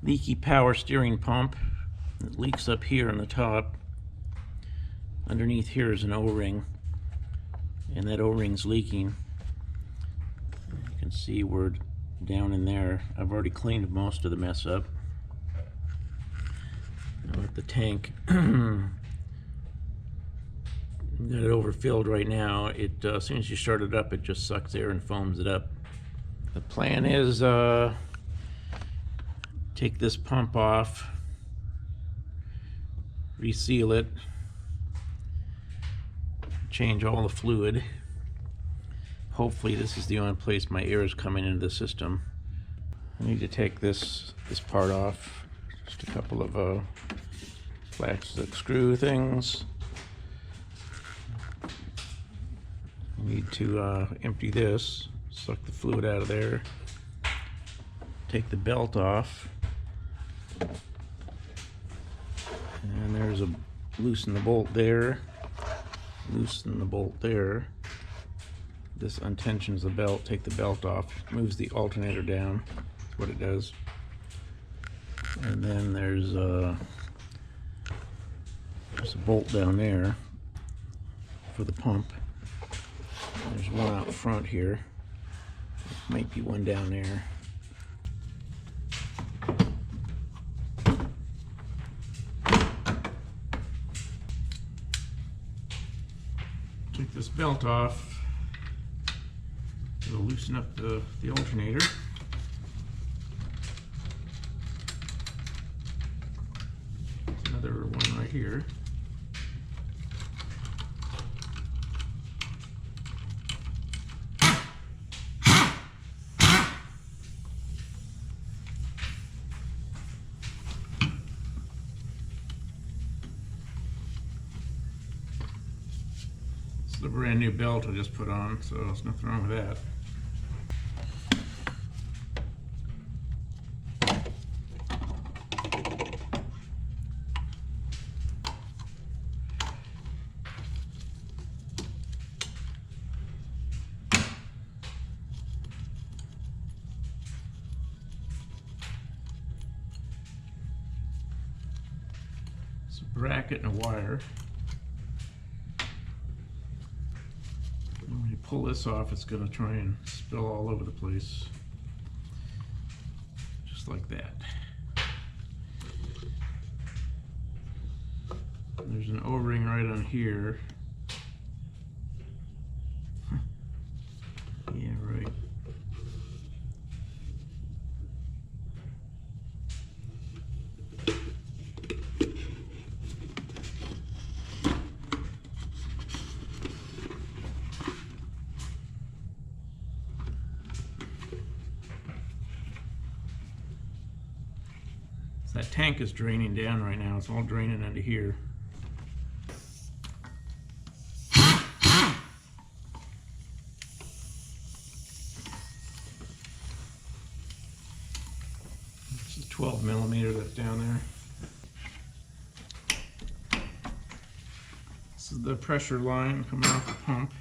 leaky power steering pump. It leaks up here on the top. Underneath here is an O-ring, and that O-ring's leaking. You can see we're down in there. I've already cleaned most of the mess up. Now with the tank, got it overfilled right now. As soon as you start it up, it just sucks air and foams it up. The plan is take this pump off, reseal it, change all the fluid. Hopefully this is the only place my air is coming into the system. I need to take this part off. Just a couple of plastic screw things. I need to empty this, suck the fluid out of there, take the belt off, and there's a loosen the bolt there, loosen the bolt there. This untensions the belt, take the belt off, moves the alternator down. That's what it does. And then there's a bolt down there for the pump. There's one out front here. Might be one down there. Take this belt off. It'll loosen up the alternator. Another one right here. This is a brand new belt I just put on, so there's nothing wrong with that. It's a bracket and a wire. When you pull this off, it's going to try and spill all over the place. Just like that. There's an O-ring right on here. Yeah, right. So that tank is draining down right now. It's all draining into here. This is 12 millimeter that's down there. This is the pressure line coming off the pump.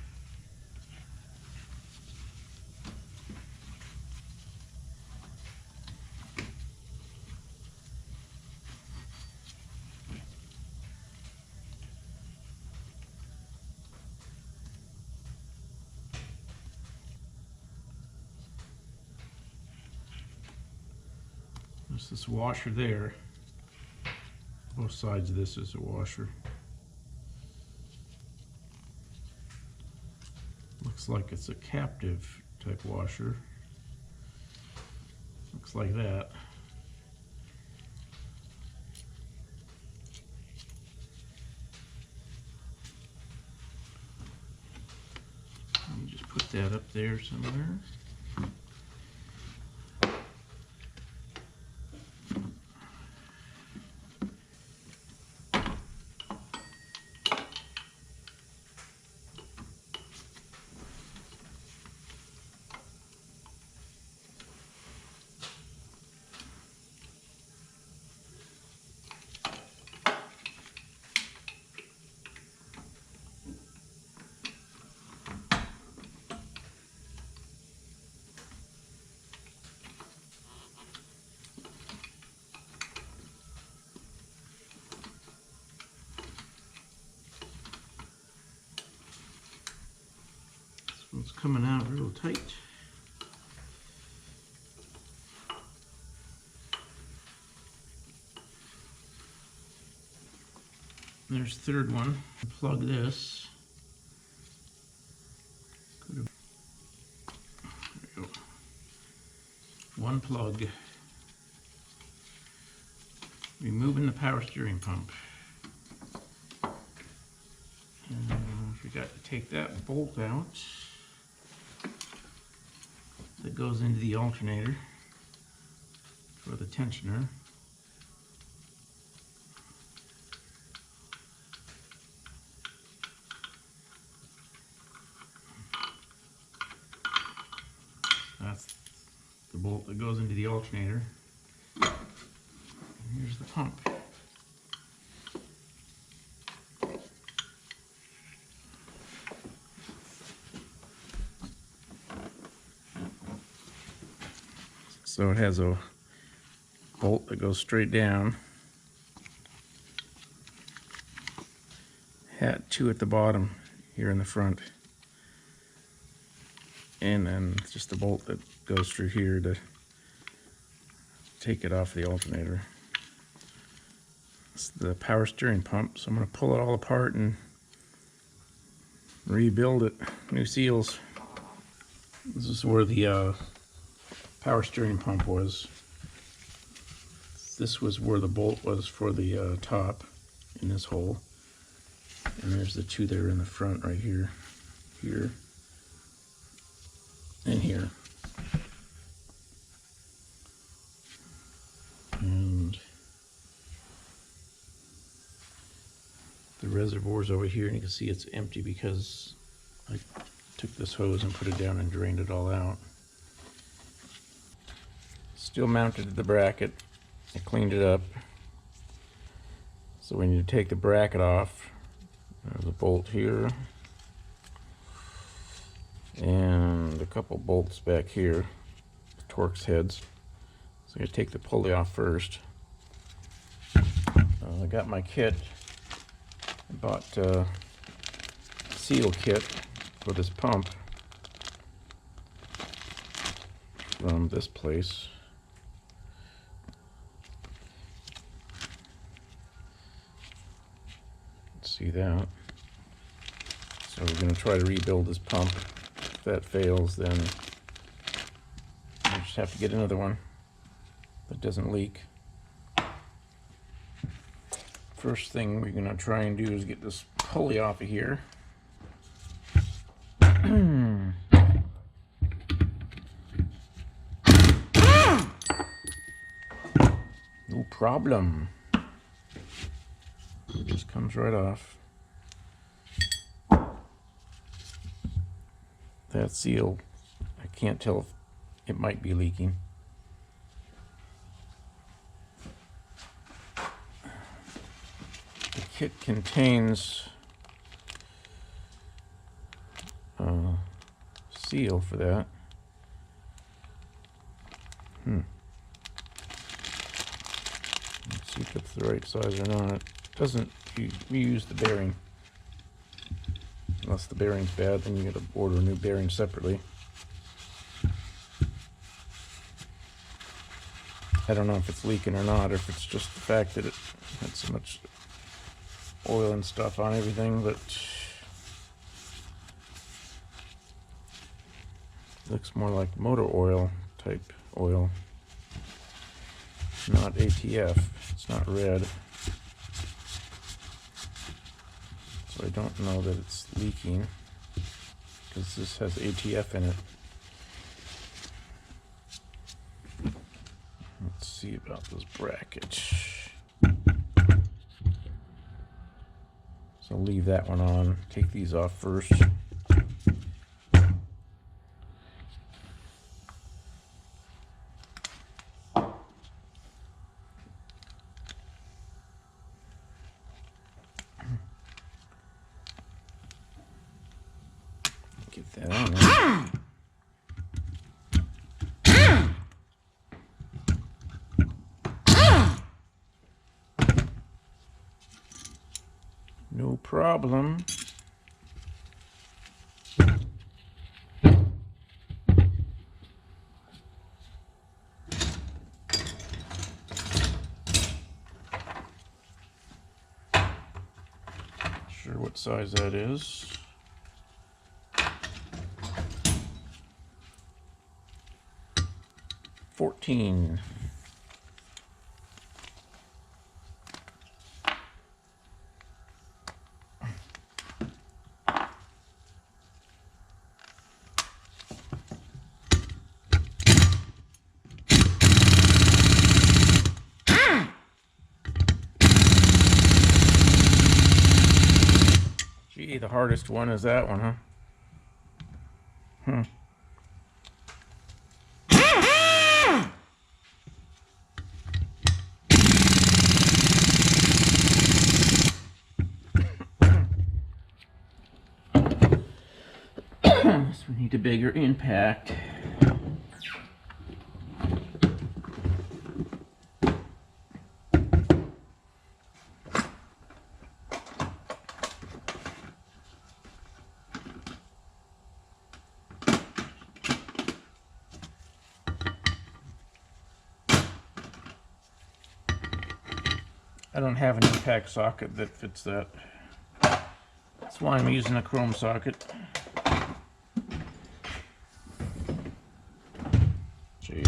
There's this washer there. Both sides of this is a washer. Looks like it's a captive type washer. Looks like that. Let me just put that up there somewhere. coming out real tight. There's the third one. Plug this. There we go. One plug. Removing the power steering pump. And forgot to take that bolt out that goes into the alternator for the tensioner. That's the bolt that goes into the alternator. And here's the pump. So it has a bolt that goes straight down, two at the bottom here in the front, and then just the bolt that goes through here to take it off the alternator. It's the power steering pump, so I'm going to pull it all apart and rebuild it. New seals. This is where the power steering pump was. This was where the bolt was for the top in this hole, and there's the two that are in the front right here, here, and here. And the reservoir's over here, and you can see it's empty because I took this hose and put it down and drained it all out. Still mounted to the bracket. I cleaned it up. So when you take the bracket off, there's a bolt here and a couple bolts back here, Torx heads. So you take the pulley off first. I got my kit. I bought a seal kit for this pump from this place. See that? So we're going to try to rebuild this pump. If that fails, then we just have to get another one that doesn't leak. First thing we're going to try and do is get this pulley off of here. No problem. It just comes right off. That seal, I can't tell if it might be leaking. The kit contains a seal for that. Let's see if it's the right size or not. Doesn't, you use the bearing. Unless the bearing's bad, then you gotta order a new bearing separately. I don't know if it's leaking or not, or if it's just the fact that it had so much oil and stuff on everything, but it looks more like motor oil type oil, not ATF. It's not red. So I don't know that it's leaking because this has ATF in it. Let's see about those brackets. So I'll leave that one on. Take these off first. Get that on there. No problem. wonder what size that is. $14. Gee, the hardest one is that one, huh? So we need a bigger impact. I don't have an impact socket that fits that. That's why I'm using a chrome socket. Gee.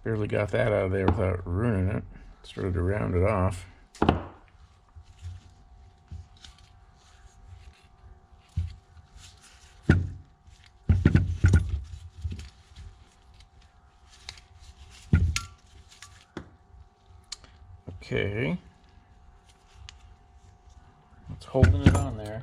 Barely got that out of there without ruining it. Started to round it off. Okay. It's holding it on there.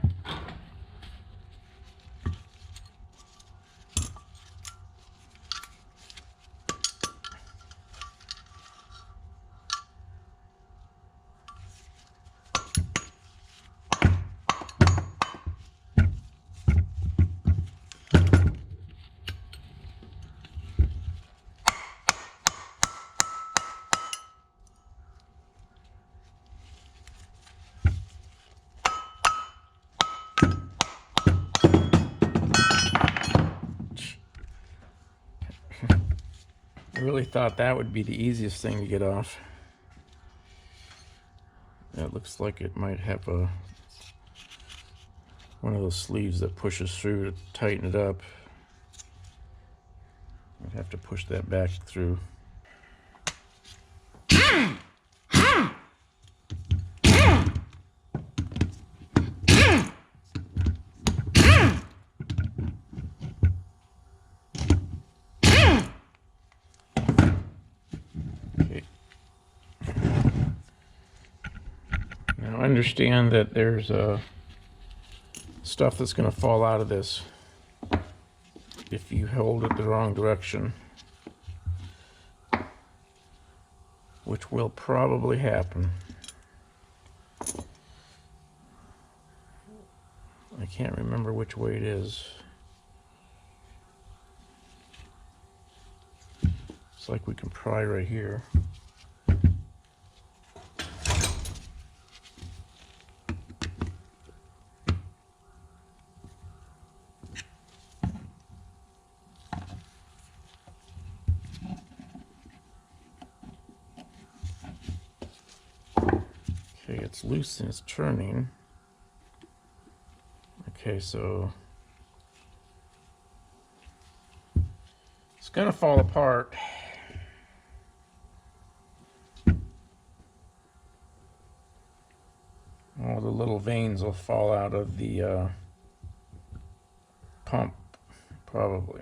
I really thought that would be the easiest thing to get off. That looks like it might have one of those sleeves that pushes through to tighten it up. I'd have to push that back through. Now understand that there's stuff that's going to fall out of this if you hold it the wrong direction, which will probably happen. I can't remember which way it is. It's like we can pry right here. Okay, it's loose and it's turning. Okay, so it's gonna fall apart. All the little veins will fall out of the pump, probably.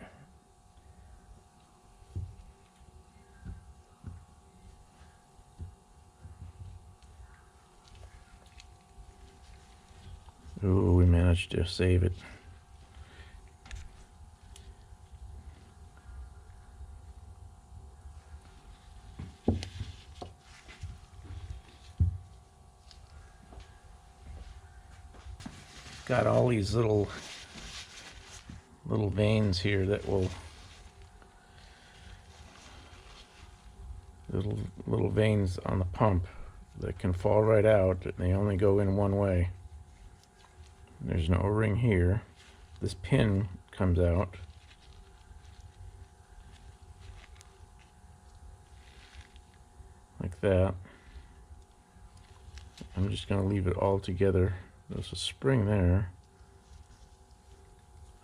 Ooh, we managed to save it. Got all these little veins here that will little veins on the pump that can fall right out, and they only go in one way. There's an O-ring here. This pin comes out. like that. I'm just going to leave it all together. There's a spring there.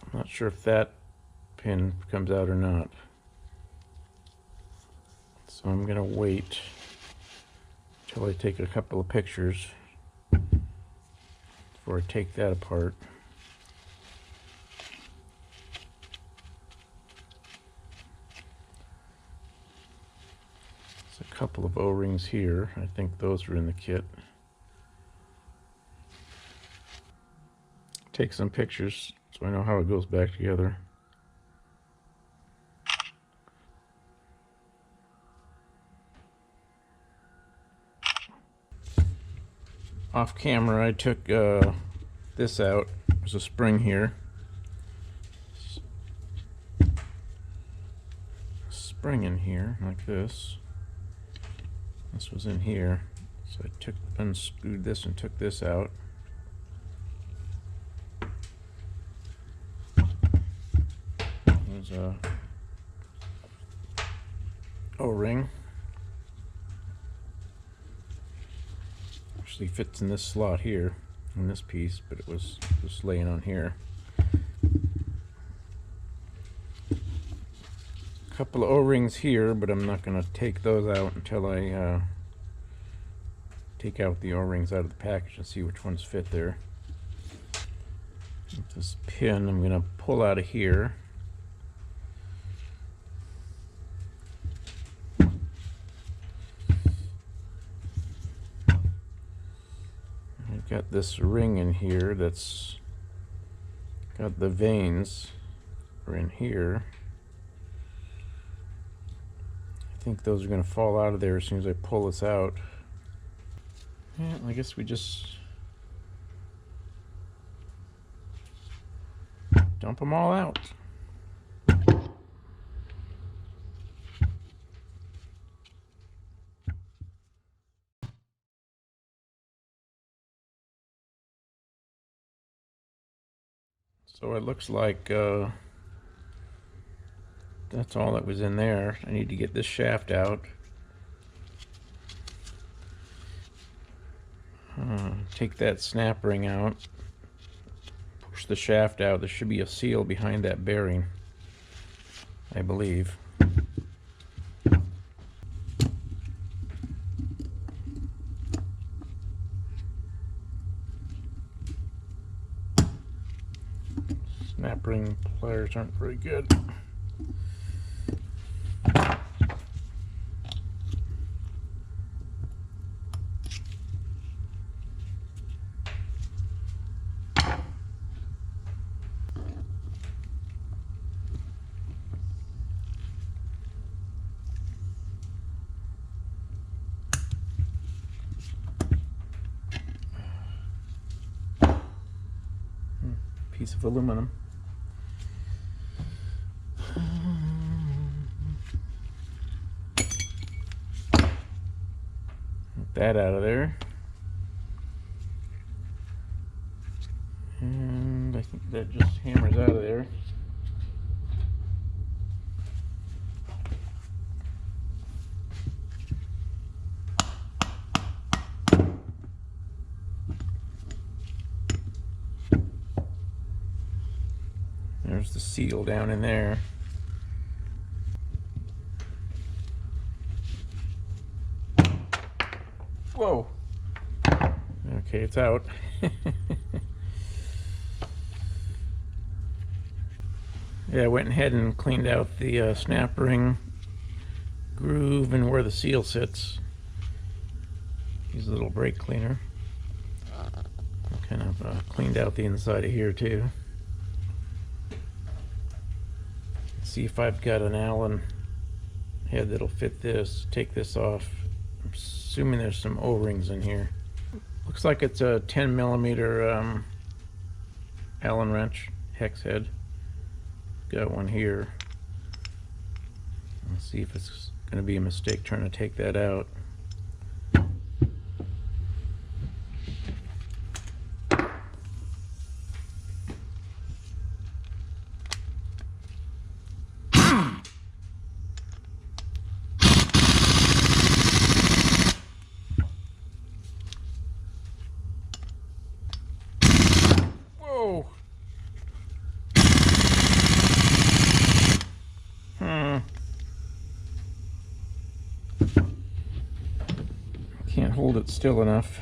I'm not sure if that pin comes out or not. So I'm going to wait until I take a couple of pictures before I take that apart. There's a couple of O-rings here. I think those are in the kit. Take some pictures so I know how it goes back together. Off camera, I took this out. There's a spring here. Spring in here, like this. This was in here. So I unscrewed this and took this out. There's a O-ring. Actually fits in this slot here, in this piece, but it was just laying on here. A couple of O-rings here, but I'm not going to take those out until I take out the O-rings out of the package and see which ones fit there. With this pin, I'm going to pull out of here. I've got this ring in here that's got the vanes are in here. I think those are going to fall out of there as soon as I pull this out. Yeah, I guess we just dump them all out. So it looks like that's all that was in there. I need to get this shaft out. Take that snap ring out. Push the shaft out. There should be a seal behind that bearing, I believe. Snap ring pliers aren't very good. Piece of aluminum. Get that out of there. And I think that just hammers out of there. There's the seal down in there. Whoa. Okay, it's out. Yeah, I went ahead and cleaned out the snap ring groove and where the seal sits. Use a little brake cleaner. Kind of cleaned out the inside of here too. See if I've got an Allen head that'll fit this. Take this off. I'm assuming there's some O-rings in here. Looks like it's a 10 millimeter Allen wrench hex head. Got one here. Let's see if it's going to be a mistake trying to take that out. Can't hold it still enough.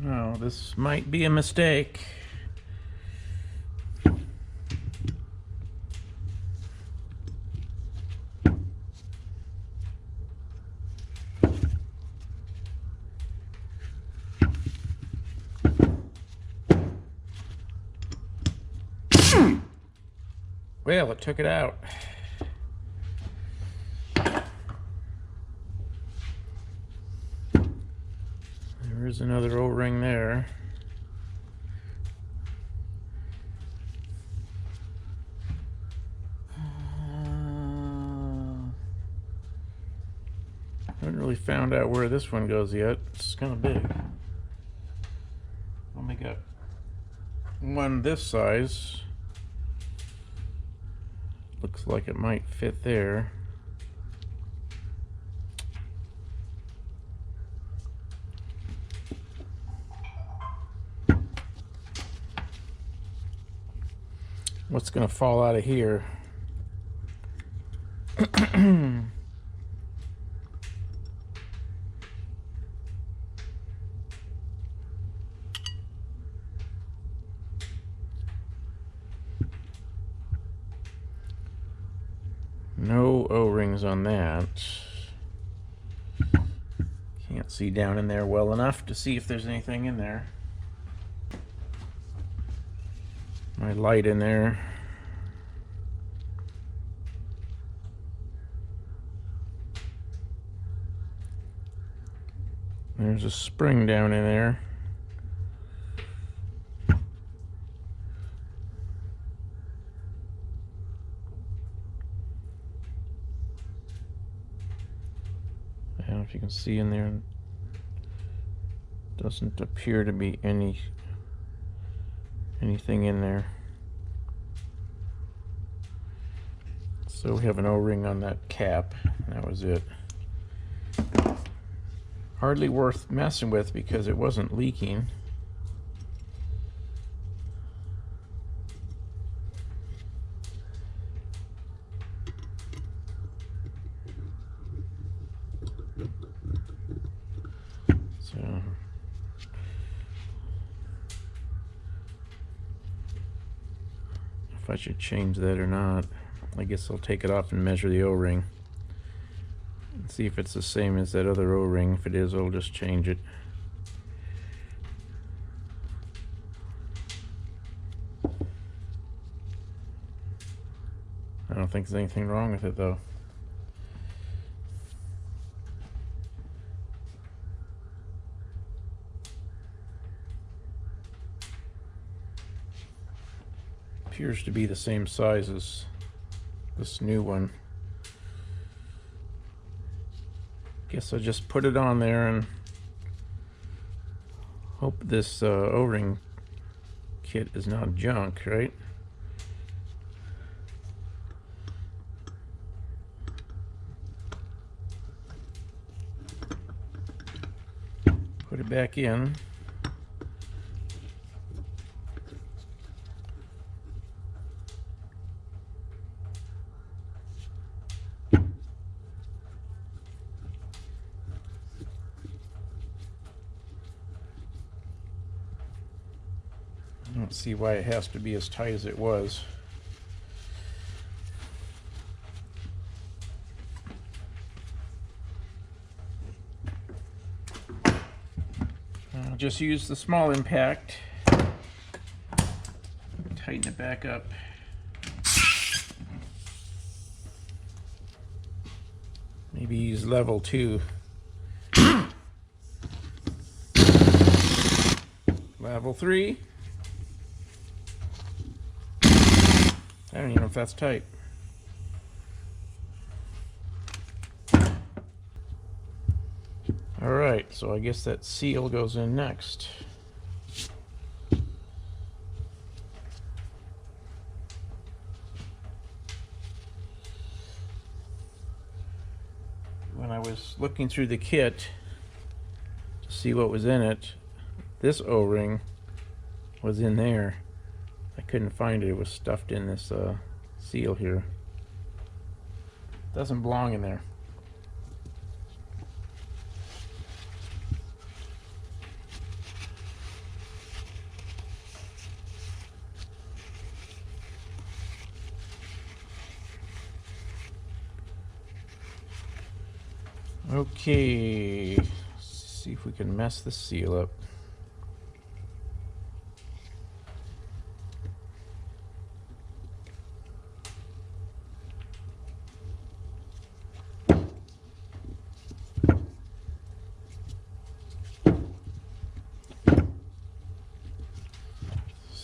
No, this might be a mistake. Well, it took it out. There is another O-ring there. Haven't really found out where this one goes yet. It's kind of big. Only got one this size. Looks like it might fit there. What's going to fall out of here? No O-rings on that. Can't see down in there well enough to see if there's anything in there. My light in there. There's a spring down in there. I don't know if you can see in there. Doesn't appear to be anything in there. So we have an O-ring on that cap. That was it. Hardly worth messing with because it wasn't leaking. So if I should change that or not, I guess I'll take it off and measure the O-ring. See if it's the same as that other O-ring. If it is, I'll just change it. I don't think there's anything wrong with it though. Appears to be the same size as this new one. Guess I'll just put it on there and hope this O-ring kit is not junk, right? Put it back in. I don't see why it has to be as tight as it was. I'll just use the small impact, tighten it back up. Maybe use level 2. Level 3. I don't even know if that's tight. Alright, so I guess that seal goes in next. When I was looking through the kit to see what was in it, this O-ring was in there. I couldn't find it. It was stuffed in this seal here. Doesn't belong in there. Okay, let's see if we can mess the seal up.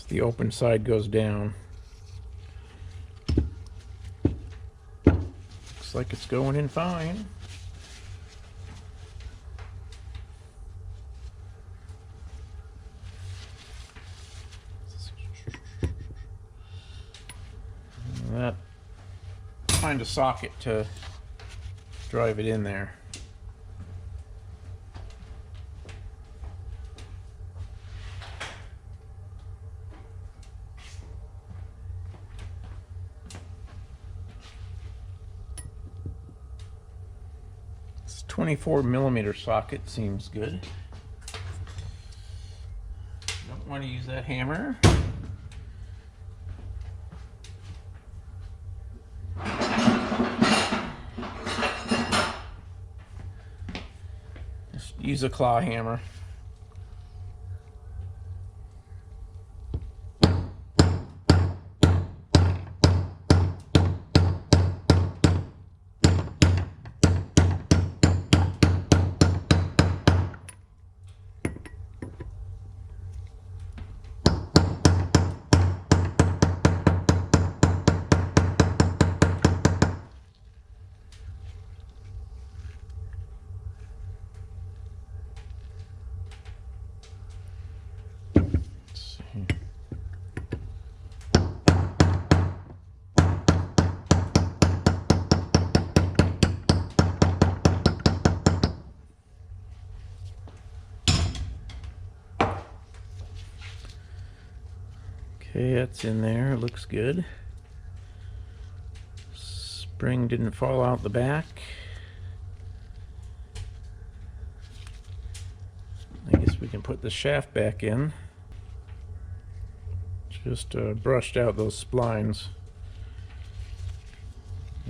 The open side goes down. Looks like it's going in fine. That, find a socket to drive it in there. This 24mm socket seems good. Don't want to use that hammer. Use a claw hammer. Okay, that's in there. It looks good. Spring didn't fall out the back. I guess we can put the shaft back in. Just brushed out those splines.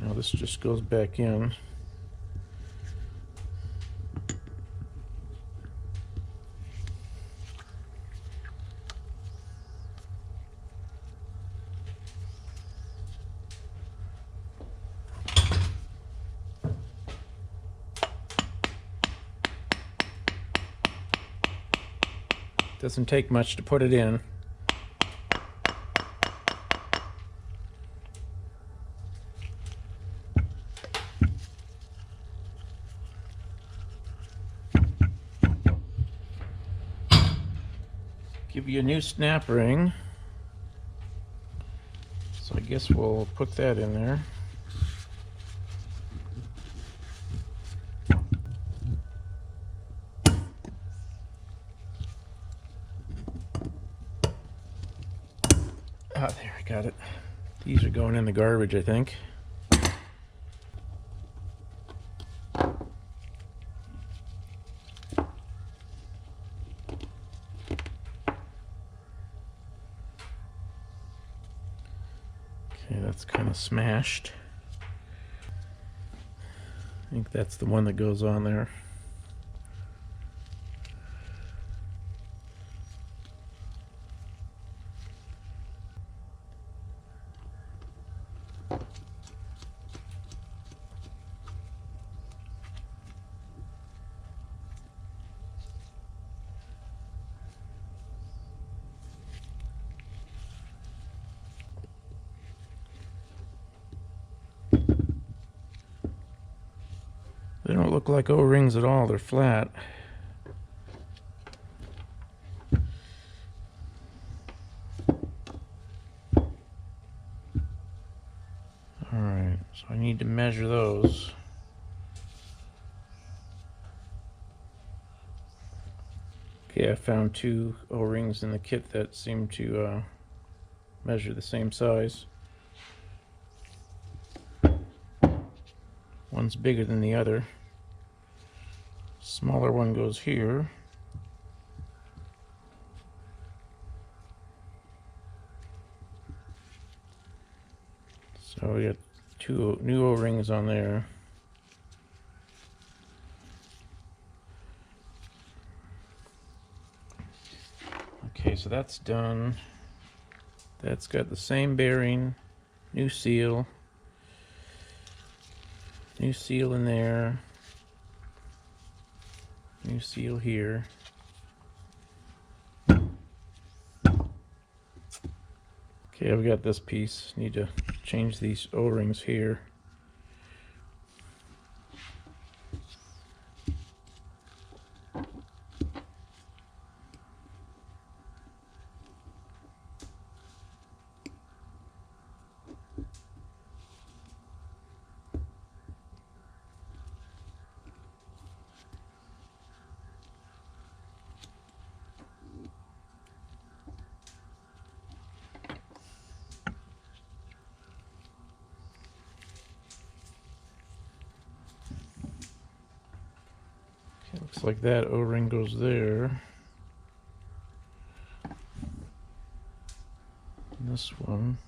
Now this just goes back in. Doesn't take much to put it in. Give you a new snap ring. So I guess we'll put that in there. Ah, there, I got it. These are going in the garbage, I think. Okay, that's kind of smashed. I think that's the one that goes on there. They don't look like O-rings at all, they're flat. Alright, so I need to measure those. Okay, Okay, I found two O-rings in the kit that seem to measure the same size. One's bigger than the other. Smaller one goes here. So we got two new O-rings on there. Okay, so that's done. That's got the same bearing, new seal in there, new seal here. Okay, I've got this piece. Need to change these O-rings here. Okay, looks like that O-ring goes there. And this one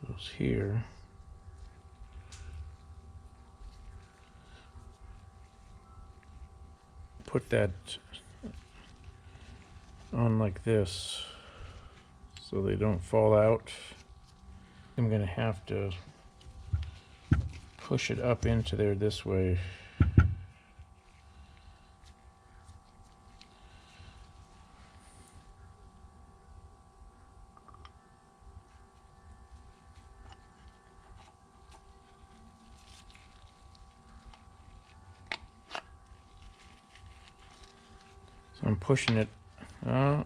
goes here. Put that on like this so they don't fall out. I'm gonna have to push it up into there this way. So I'm pushing it. Oh,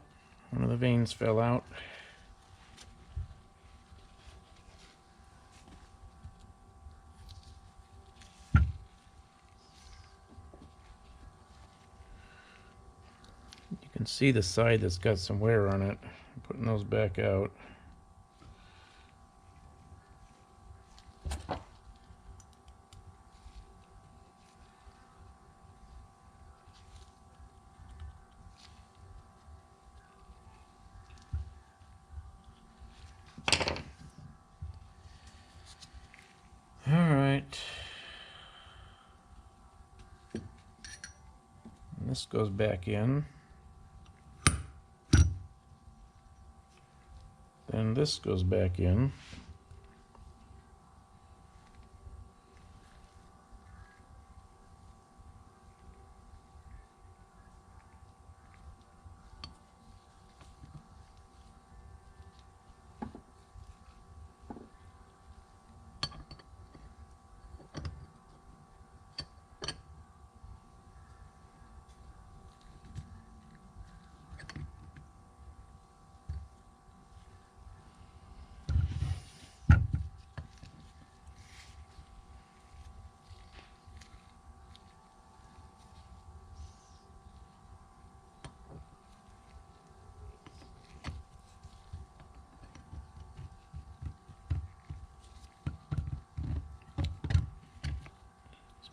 one of the vanes fell out. You can see the side that's got some wear on it. I'm putting those back out. All right. And this goes back in. Then this goes back in.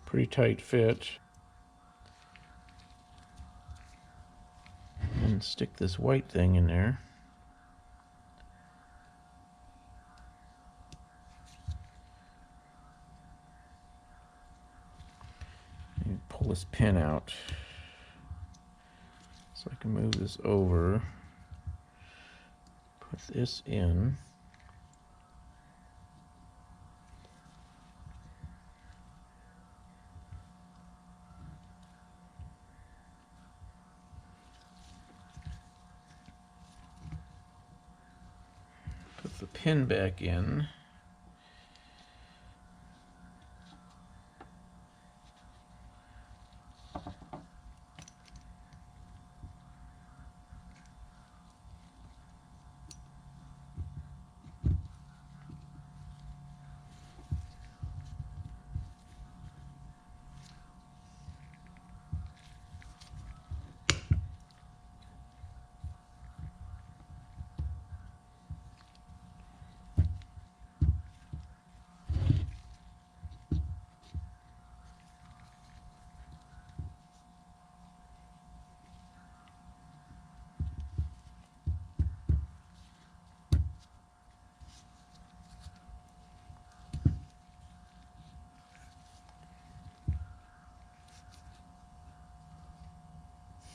Pretty tight fit. And stick this white thing in there. And pull this pin out so I can move this over. Put this in. Put the pin back in.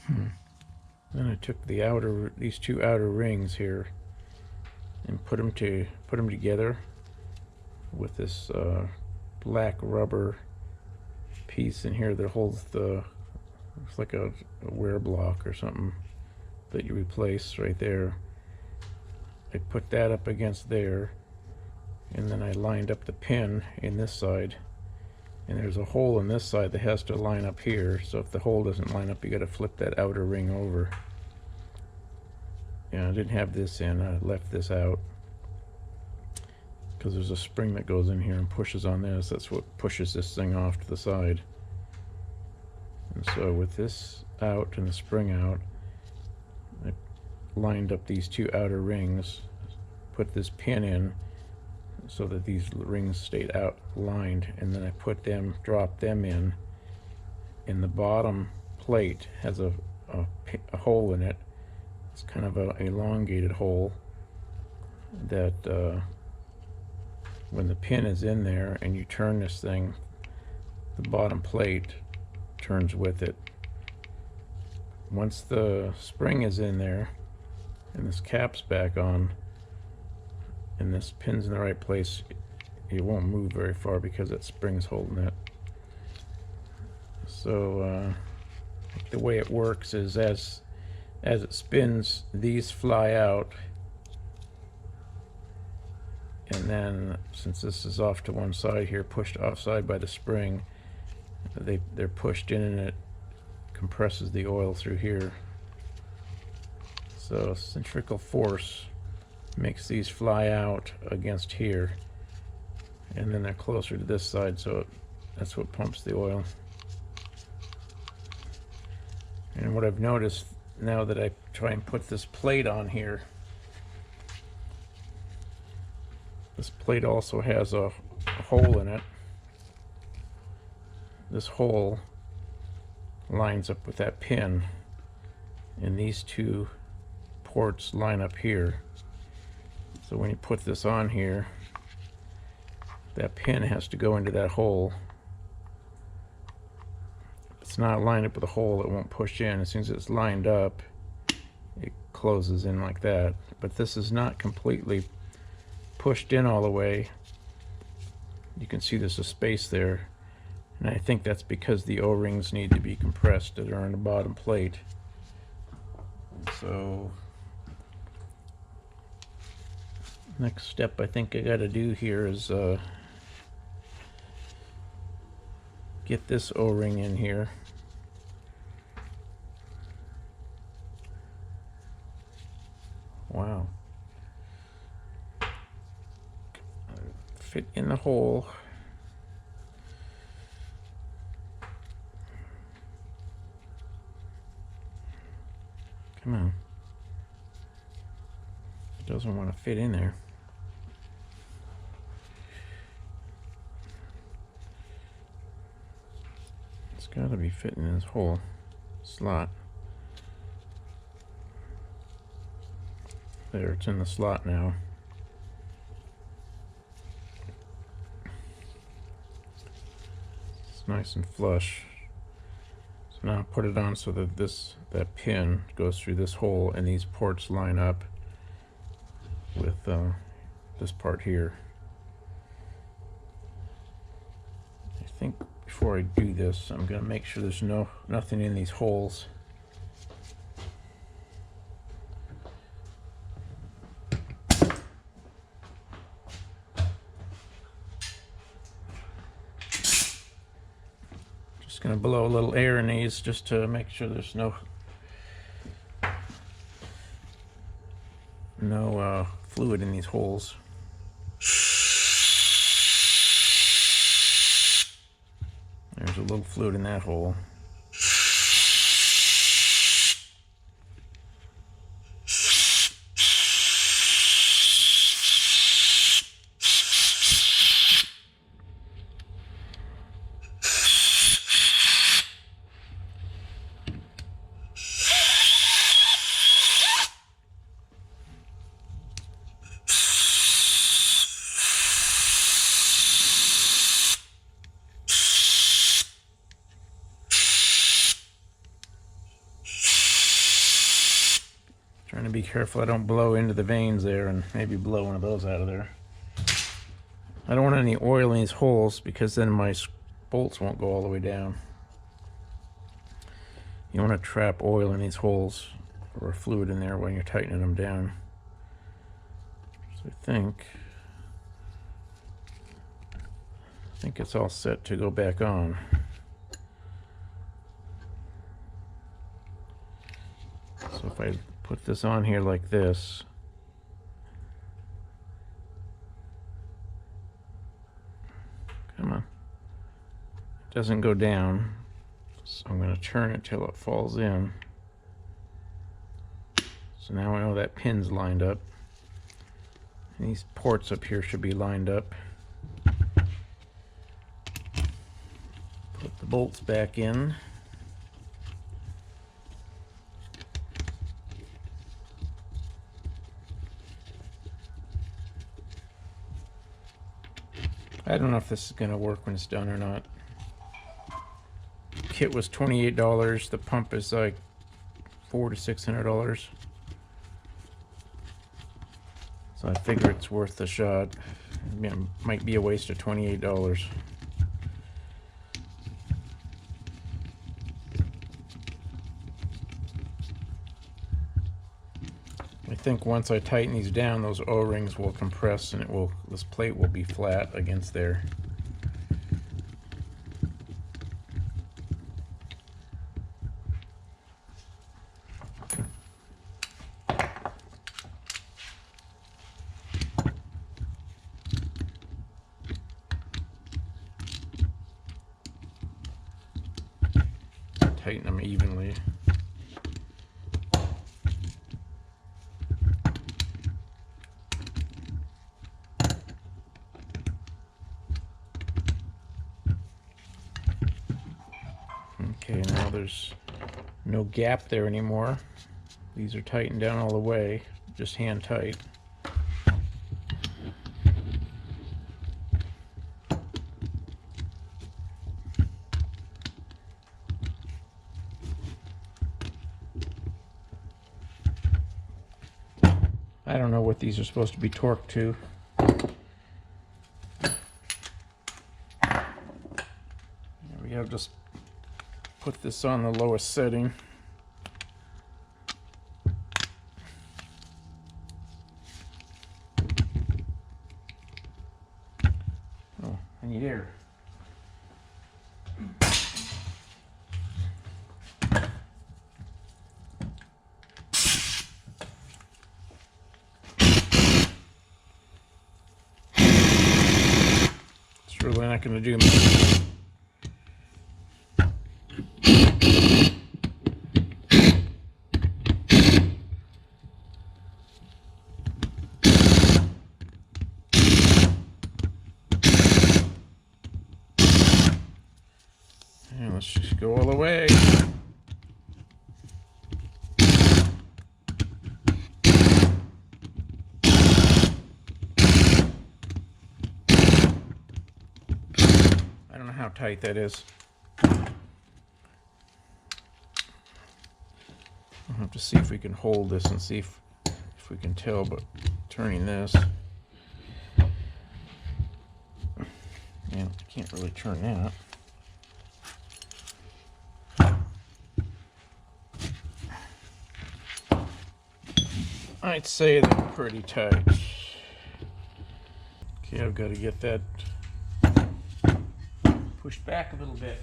Then I took these two outer rings here and put them together with this black rubber piece in here that holds it's like a wear block or something that you replace right there. I put that up against there, and then I lined up the pin in this side, and there's a hole in this side that has to line up here, so if the hole doesn't line up, you got to flip that outer ring over. Yeah, I didn't have this in, I left this out because there's a spring that goes in here and pushes on this. That's what pushes this thing off to the side. And so with this out and the spring out, I lined up these two outer rings, put this pin in so that these rings stayed out lined, and then I dropped them in, and the bottom plate has a hole in it. It's kind of a elongated hole that when the pin is in there and you turn this thing, the bottom plate turns with it. Once the spring is in there and this cap's back on and this pin's in the right place, it won't move very far because that spring's holding it. So the way it works is as it spins, these fly out, and then since this is off to one side here, pushed offside by the spring, they're pushed in and it compresses the oil through here. So centrifugal force makes these fly out against here, and then they're closer to this side, so that's what pumps the oil. And what I've noticed now that I try and put this plate on here, this plate also has a hole in it. This hole lines up with that pin, and these two ports line up here. So when you put this on here, that pin has to go into that hole. If it's not lined up with a hole, it won't push in. As soon as it's lined up, it closes in like that. But this is not completely pushed in all the way. You can see there's a space there, and I think that's because the O-rings need to be compressed that are on the bottom plate. So next step I think I got to do here is get this O-ring in here. Wow. Fit in the hole. Come on. It doesn't want to fit in there. It's got to be fitting in this hole slot. There, it's in the slot now. It's nice and flush. So now I put it on so that that pin goes through this hole and these ports line up with this part here. I think before I do this, I'm going to make sure there's nothing in these holes. Just going to blow a little air in these just to make sure there's no fluid in these holes. There's a little fluid in that hole. Trying to be careful I don't blow into the vanes there and maybe blow one of those out of there. I don't want any oil in these holes because then my bolts won't go all the way down. You want to trap oil in these holes or fluid in there when you're tightening them down. So I think it's all set to go back on. So if I put this on here like this, come on, it doesn't go down, so I'm going to turn it till it falls in. So now I know that pin's lined up. And these ports up here should be lined up. Put the bolts back in. I don't know if this is going to work when it's done or not. Kit was $28. The pump is like $400 to $600. So I figure it's worth the shot. It might be a waste of $28. I think once I tighten these down, those O-rings will compress and this plate will be flat against there. Tighten them evenly. Okay, now there's no gap there anymore. These are tightened down all the way, just hand tight. I don't know what these are supposed to be torqued to. There we go, just put this on the lowest setting. Oh, I need air. It's really not going to do much. And let's just go all the way. I don't know how tight that is. I'll have to see if we can hold this and see if we can tell, but turning this, yeah, can't really turn that. I'd say they're pretty tight. Okay, I've got to get that pushed back a little bit.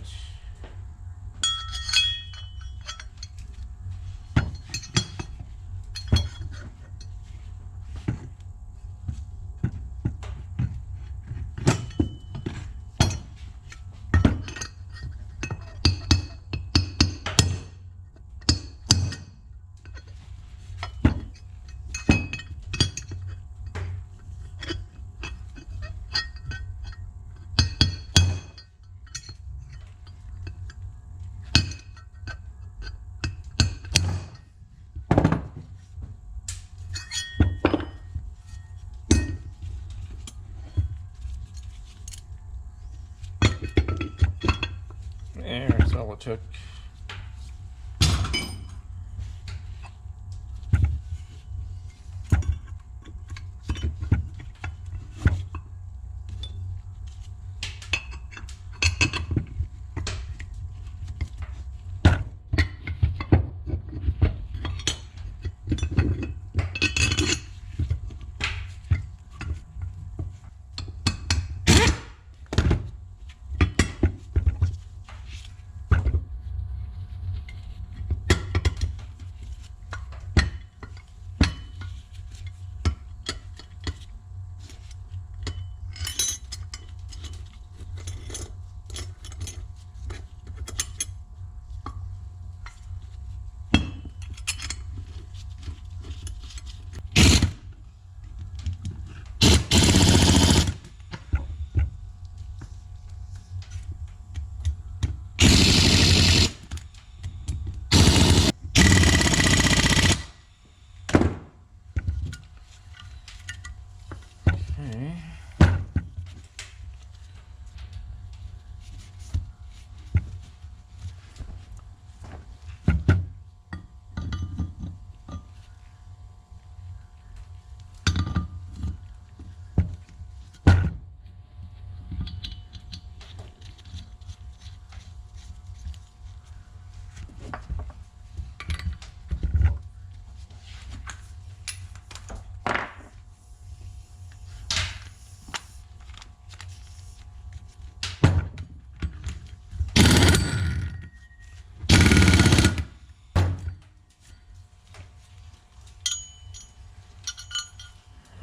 There, that's all it took.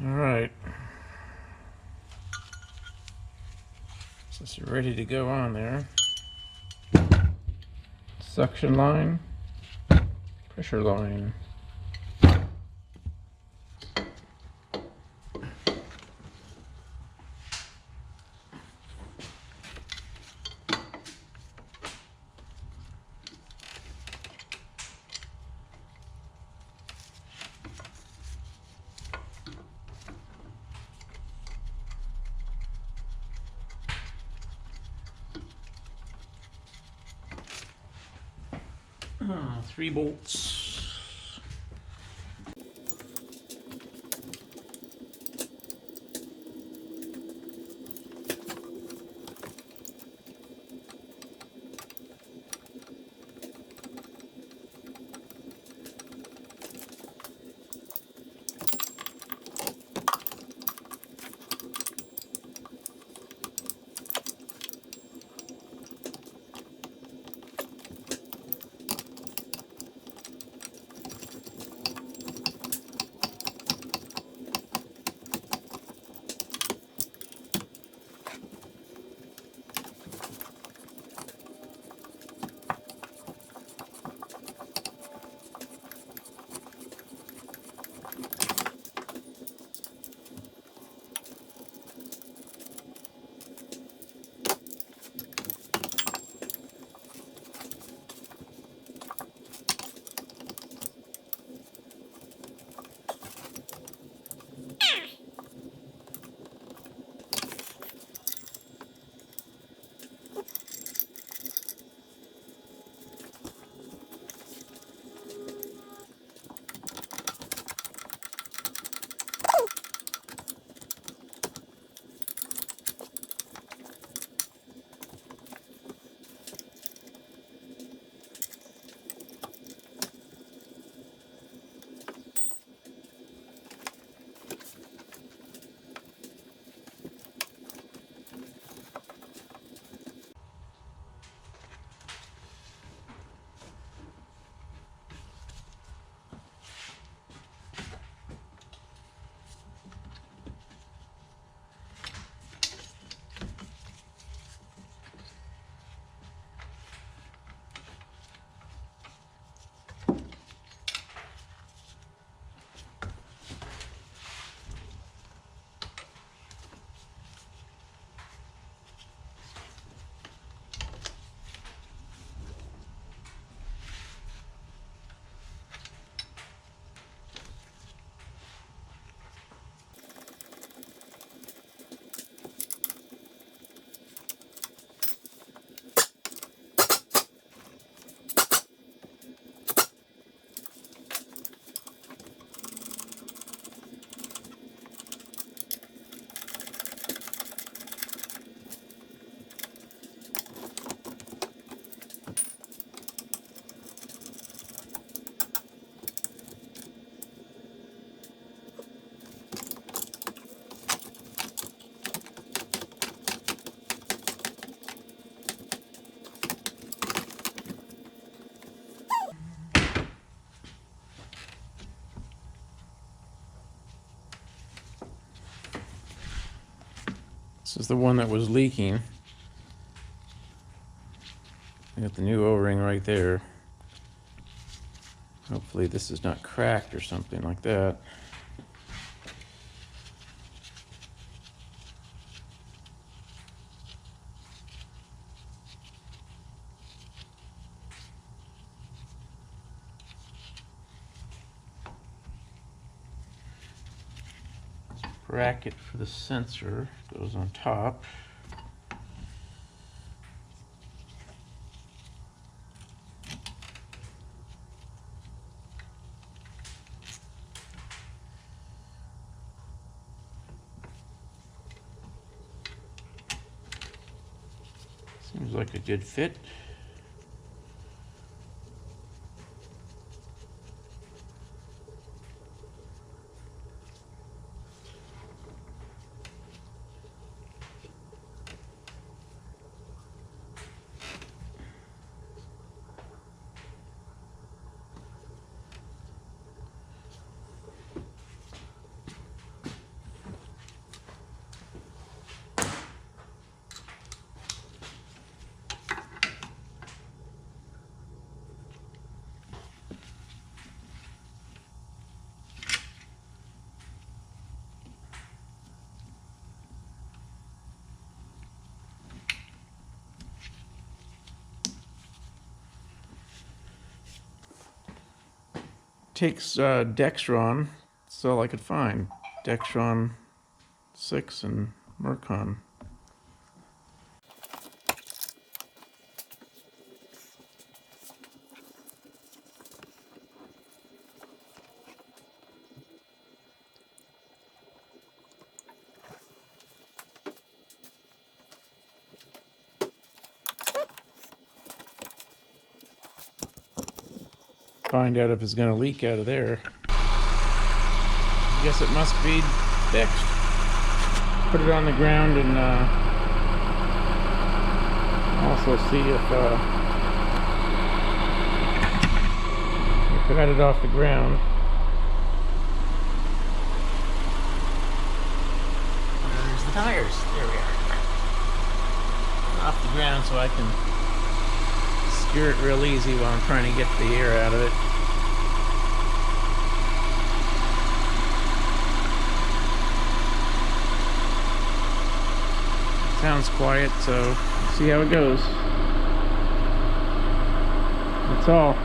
All right. So it's ready to go on there. Suction line, pressure line. Three bolts. This is the one that was leaking. I got the new O-ring right there. Hopefully this is not cracked or something like that. Bracket for the sensor goes on top. Seems like a good fit. takes Dextron. That's all I could find. Dextron 6 and Mercon. Find out if it's going to leak out of there. I guess it must be fixed. Put it on the ground and also see if I got it off the ground. There's the tires. There we are. Off the ground so I can steer it real easy while I'm trying to get the air out of it. Sounds quiet, so see how it goes. That's all.